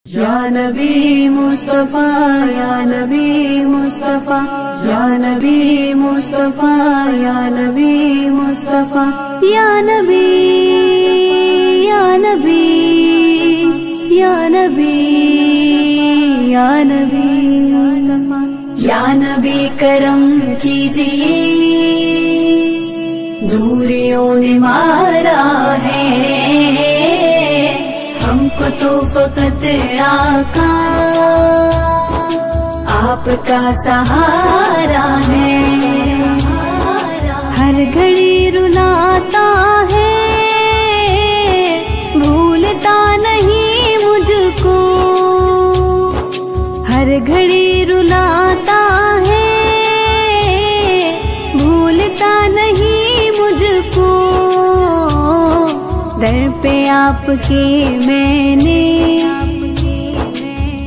یا نبی مصطفیٰ یا نبی مصطفیٰ یا نبی مصطفیٰ یا نبی مصطفیٰ یا نبی یا نبی یا نبی یا نبی مصطفیٰ یا نبی کرم کیجئے دوریوں نے مارا ہے ہم کو تو فقط آقا آپ کا سہارا ہے ہر گھڑی رلاتا ہے بھولتا نہیں مجھ کو ہر گھڑی رلاتا ہے بھولتا نہیں مجھ کو در پہ آپ کے میں نے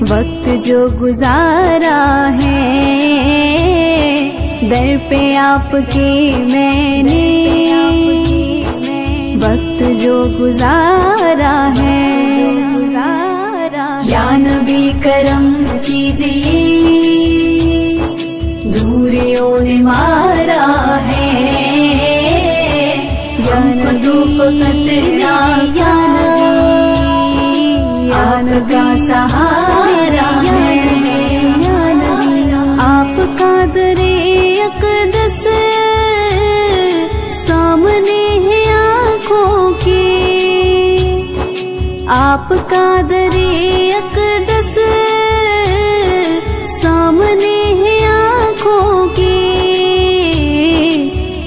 وقت جو گزارا ہے در پہ آپ کے میں نے وقت جو گزارا ہے یا نبی کرم کیجئے دوریوں نے مارا ہے یا نبی یا نبی آپ کا سہارا ہے آپ کا در اقدس سامنے ہے آنکھوں کے آپ کا در اقدس سامنے ہے آنکھوں کے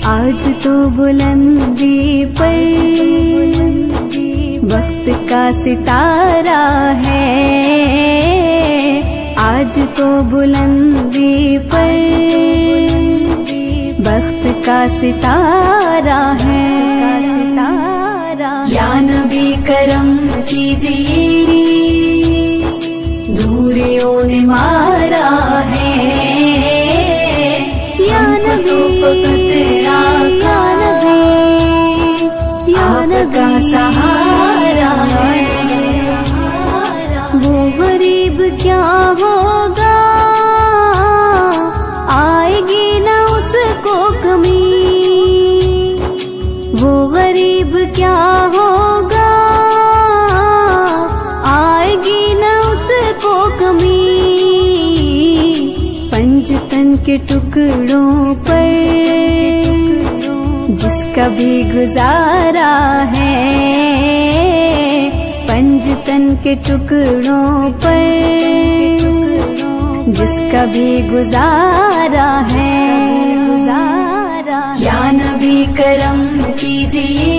آج تو بلندی پر وقت کا ستارہ ہے آج تو بلندی پر وقت کا ستارہ ہے یا نبی کرم کیجئے دوریوں نے مارا ہے یا نبی آقا کا سہارا ہے وہ غریب کیا ہوگا آئے گی نہ اس کو کمی وہ غریب کیا ہوگا آئے گی نہ اس کو کمی پنج تن کے ٹکڑوں پر جس کا بھی گزارا ہے پنج تن کے ٹکڑوں پر جس کا بھی گزارا ہے یا نبی کرم کیجئے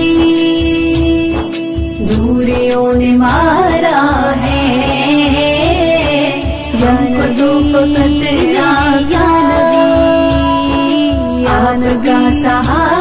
دوریوں نے مارا ہے یا نبی یا نبی آپ کا سہارا